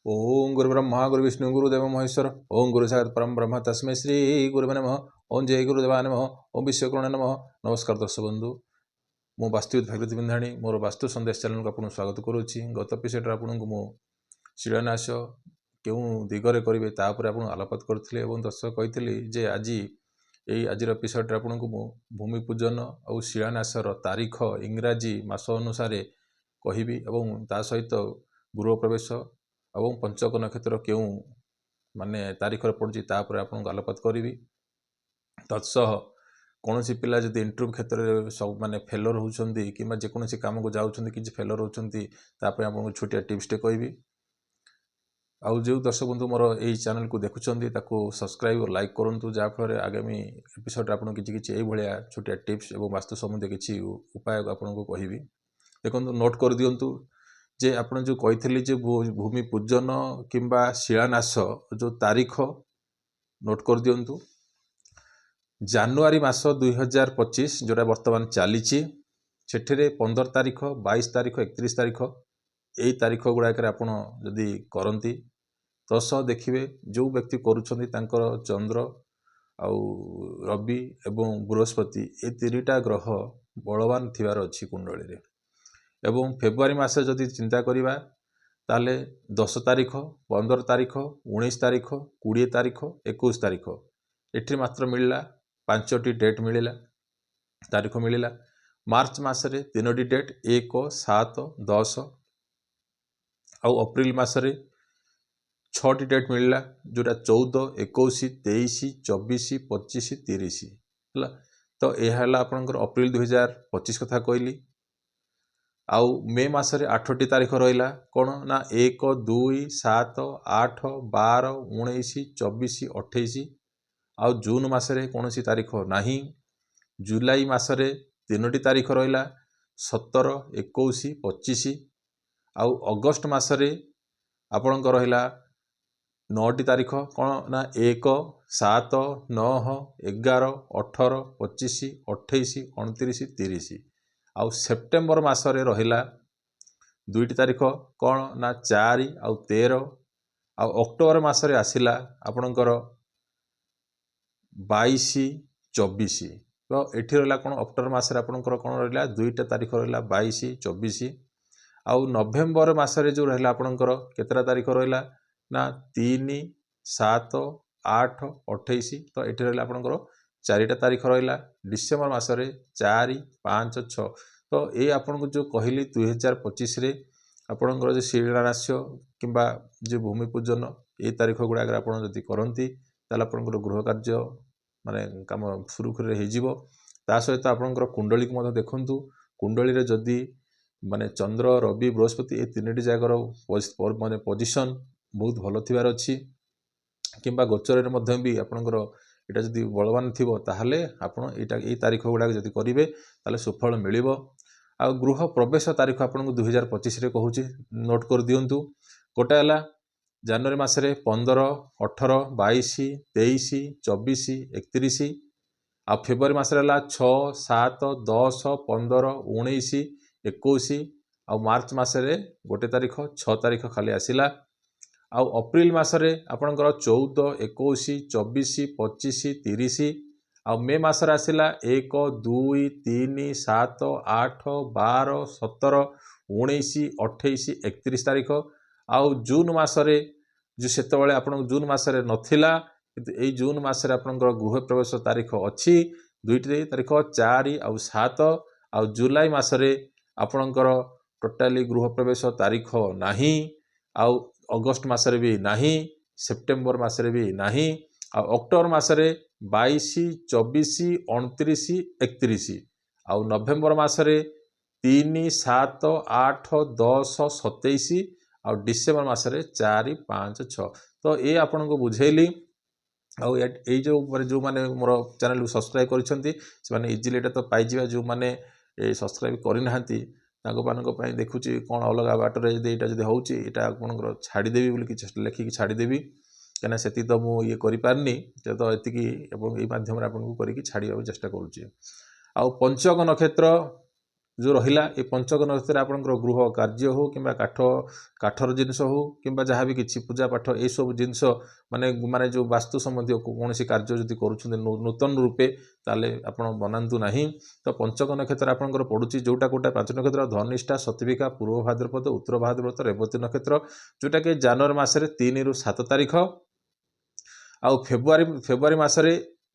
ओं गुरुब्रह्मा गुरुविष्णु गुरुदेव महेश्वर ओं गुरु साक्षात् परम ब्रह्म तस्मै श्री गुरुवे नमः ओं जय गुरुदेवा नमः ओं विश्वकर्मा नमः। नमस्कार दर्शक बंधु, मु वास्तुविद भागीरथी बिंधाणी मोर वास्तु संदेश चैनल को आपको स्वागत करुच्ची। गत एपिसोड आपको मु शिलान्यास केउं दिगरे करेंगे तापर आप आलोकपात करथिले एवं दर्शक कही जे आज आज एपिसोड आपको मु भूमि पूजन और शिलान्यासर तारीख इंग्राजी मास अनुसार कहबी एवं ता सहित गृह प्रवेश और पंचक नक्षत्र केउं माने तारीख पड़ुची तापर आपको आलोकपात करी। तत्सह कौन पिला जब इंटरव्यू क्षेत्र में सब माने फेलर होती कि जेकोसी कम को जाऊँ कि फेलर होती आपको छोटिया टिप्सटे कहबी। आउ जो दर्शक बंधु मोर यही चैनल को देखुं सब्सक्राइब और लाइक करूँ जहाँफल आगामी एपिसोड आपको किसी भाया छोटिया टिप्स और वास्तु संबंधी किसी उपाय आपको कहबी। देखो नोट कर दिंतु जे आपन जो कही जे भूमि पूजन किंबा शिलान्यास जो तारीख नोट कर दिंतु। जानुआरी मास 2025 जोटा वर्तमान चली से 15 तारीख 22 तारीख 31 तारीख यही तारीख गुड़ाक जदि करती तो देखिए जो व्यक्ति करुँच चंद्र आउ रवि एवं बृहस्पति ये 3टा ग्रह बलवान थिबार अच्छी कुंडली रे। एवं फेब्रुआरी मास जदि चिंता करिबा ताले 10 तारीख 15 तारीख 19 तारीख 20 तारीख 21 तारीख एठी मात्र मिलला 5टी डेट मिलला तारीख मिलला। मार्च मासरे 3टी डेट 1 7 10 आउ अप्रैल मासरे 6टी डेट मिलला जोटा 14 21 23 24 25 30 हला। तो यह है आपनकर अप्रैल 2025 कथा कहली। आउ मे मासरे 8टी तारीख रहा कौन ना 1 2 7 8 12 19 24 28 आउ जून मासरे कौन सी तारीख नहीं। जुलाई मासरे 3टी तारीख रहा 17 21 25 आउ अगस्ट मासरे आपणकर रहा 9टी तारीख कौन ना 1 7 9 11 18 25 28 29 30 आउ सेप्टेम्बर मासरे रहिला 2टी तारीख कौन ना 4 आउ 13 आउ अक्टोबर मासरे आसिला आपणकर 22 24 तो एठी रहिला कौन अक्टोबर मासरे आपणकर कौन रहिला 2टा तारीख रहिला 22 24 आउ नवेम्बर मासरे जो रहिला आपणकर केतरा तारीख रहिला ना 3 7 8 28 तो एठी रहिला आपणकर 4टा तारीख रहिला। डिसेम्बर मासरे 4 5 6 तो ये आपको जो कहली 2025 रे आपणकर जो शिलान्यास किंबा जो भूमि पूजन ये तारीख गुड़ाक जब करती आपंकर गृह कार्य माने कम सुरुखुरी हो सहित आपंकर कुंडली को देखु। कुंडली जदि माने चंद्र रवि बृहस्पति ये 3टी जगार माने पोजिशन बहुत भल थिबार अच्छी किंबा गोचर भी आपंकर यहाँ जदि बलवान थी ताहले आपण ये तारीख गुड़ाक जदि करेंगे ताले सुफल मिल। आ गृह प्रवेश तारीख आपको 2025 रे कहूँ नोट कर दिंतु। गोटे है जनवरी मासरे 15 18 22 23 24 31 आ फेब्रुआरी मासरे 6 7 10 15 19 21 आ मार्च मासरे गोटे तारीख 6 तारीख खाली आसिला। आउ अप्रैल मासरे आपणकर 14 21 24 25 30 आ मे मासरे आसिला 1 2 3 7 8 12 17 19 28 31 तारीख आउ जून मासरे जो सेतबेले आपन जून मासरे नथिला किंतु एई जून मासरे आपनकर गृह प्रवेश तारीख अच्छी 2टी तारीख 4 आउ 7 आउ जुलाई मासरे आपनकर टोटाली गृह प्रवेश तारीख नाही आउ अगस्त मासरे भी नाही सेप्टेम्बर मासरे भी नाही आउ अक्टोबर मासरे 22 24 29 31 आउ नवेम्बर मासरे 3 7 8 10 27 आउ डिसेम्बर मासरे 4 5 6 तो ये आपन को बुझेली। आउ ये जो माने मोर चैनल को सब्सक्राइब करिसेंती से माने इजीली एटा तो पाइजिबा जो माने सब्सक्राइब करि नाहंती देखुची कौन अलग बाटर जब होची एटा आपनकर छाड़देवी बोली कि लिखिकी छाड़देवी कहीं से तो मुझे करें तो ये माध्यम आपको करके छाड़ा चेष्टा करुच्ची। आउ पंचक नक्षत्र जो रहिला ए पंचक नक्षत्र आपनकर गृह कार्य हो किंबा काठर जिनस हो किंबा जहाँ भी किछि पूजा पाठ ए सब जिनस माने माने जो वास्तु संबंधी कोनोसी कार्य जदि करूछन नूतन रूपे ताले आपण बनांतु नाही। तो पंचक नक्षत्र आपनकर पडुची जोटा कोटा पांच नक्षत्र धनिष्ठा सतविका पूर्व भाद्रपद उत्तर भाद्रपद रेवती नक्षत्र जोटा के जनवरी मासरे 3 रु 7 तारिख आउ फेब्रुआरी मासरे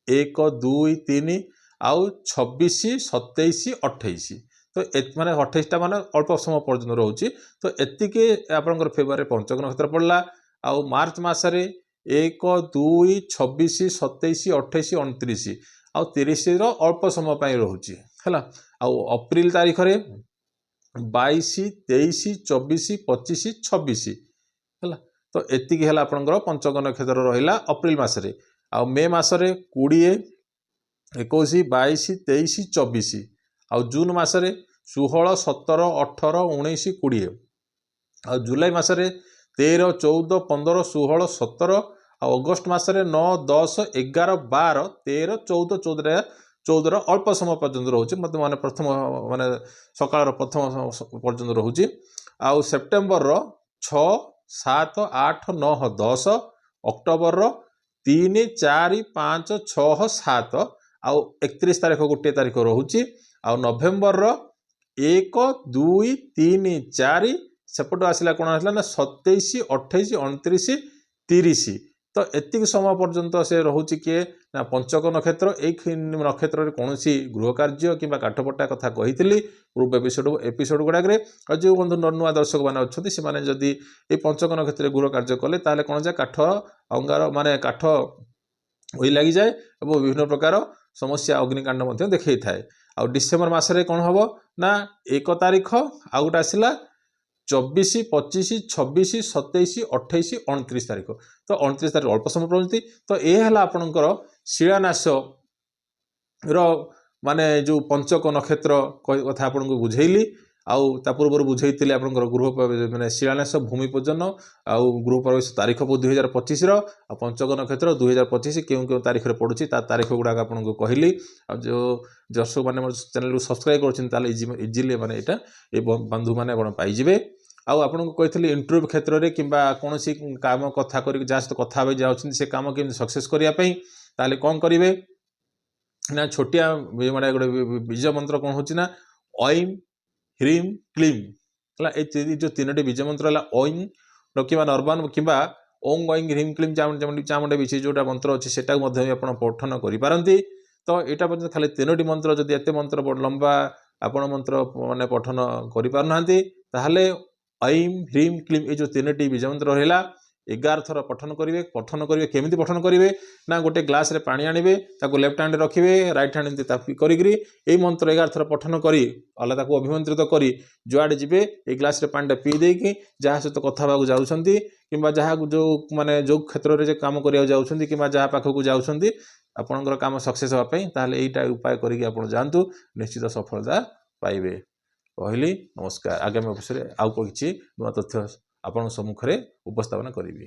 1 2 3 आउ 26 27 28 तो माने 28टा माने अल्प समय पर्यंत रोचे। तो एतिके आपनकर फेब्रुआरी पंचक नक्षत्र पड़ला आउ मार्च मासरे 1 2 26 27 28 29 आउ 30 रो अल्प समय पई रहउची हला। आउ अप्रैल तारिख रे 22 23 24 25 26 हला। तो एतिके हला आपनकर पंचक नक्षत्र रहिला अप्रैल मासरे आउ मे मासरे 20 21 22 23 24 आउ जून मासरे 16 17 18 19 20 आउ जुलाई मासरे 13 14 15 16 17 आउ अगस्त मासरे 9 10 11 12 13 14 14 अल्प समय पर्यंत रोचे मत माने प्रथम माने सकाळ प्रथम पर्यंत रोचे। आउ सेप्टेम्बर रो 6 7 8 9 10 अक्टोबर रो 3 4 5 6 7 आउ 31 तारिख गोटे तारिख रोचे। आउ नवेम्बर रो 1 2 3 4 सेपटो आसला कोन आसला ना 27 28 29 30 तो एतिक समय पर्यंत से रोचे किए ना पंचक नक्षत्र एक नक्षत्र रे कोनोसी गृह कार्य किंबा काठपट्टा कथा कहितली पूर्व एपिसोड गुडाक रे। और जो बंधु नुआ दर्शक माने अछथि से माने जदी ए पंचक नक्षत्र गृह कार्य कले ताले कोन जे काठ अंगार माने काठ ओई लागि जाए और विभिन्न प्रकार समस्या अग्निकांड मध्य देखै थाए। आ डिसेम्बर मासरे कौन हम ना 1 तारिख आउ गोटे आसला 24 25 26 27 28 29 तारिख तो 29 तारिख अल्प समय प्रति। तो यह है आपणकर शिलान्यास रो माने जो पंचक नक्षत्र कथा आपको बुझेली आउ ता पूर्व बुझेली आपनकर गृह माने शिलान्यास भूमि पूजन आउ गृह प्रवेश तारीख 2025 रो आ पंचक नक्षत्र 2025 क्यों तारीख रे पड़ुची ता तारीख गुडा आपको कहली। आ जो दर्शक माने मोर चैनल को सब्सक्राइब करछिन ताले इजीली माने एटा ए बंधु माने आपण पाई जिवे। आउ आपनको कहथली इंटरव्यू क्षेत्र रे किंबा कोनोसी काम कथा करी जा सहित कथा होई जाउछिन से काम केम सक्सेस करिया पई ताले कोन करिवे ना छोटिया माने गोटे बीज मंत्र कोन होची ना ऐं ह्रीं क्लीं हला ए जो तीनोटी बीज मंत्र हला ऐं रखिबा नर्बान किंबा ओं ऐं ह्रीं क्लीं चामुंडा बिछी जोटा मंत्र अच्छी सेटा मध्य आपण पठन करि पारंती। तो यहाँ पर्यटन खाली तीनोटी मंत्र जदि एत मंत्र बड़ लंबा आपण मंत्र माने पठन करि पारनांती ताहले ऐं ह्रीं क्लीं ए जो तीनोटी बीज मंत्र रहिला 11 थर पठन करेंगे केमिति पठन करेंगे ना गोटे ग्लास रे पानी आनिबे ताको लेफ्ट हैंड रखिबे राइट हैंड एमती तापी करिग्री ए मंत्र 11 थर पठन करी अल्लाह ताको अभिमंत्रित करी जुआडे जिबे ए ग्लास रे पानी पी देकी जहाँ सहित कथा बागु जाउछंती किंबा जहाँ जो माने जो क्षेत्र रे जे काम करिया जाउछंती किंबा जहाँ पाखकु जाउछंती आपनकर काम सक्सेस होआ पई ताहले एटा उपाय करिके आपण जानतु निश्चित सफलता पाइबे। कहली नमस्कार। आगामी अवसर आउ किछि नुआ तथ्य आपण सम्मुख रे उपस्थापन करिबी।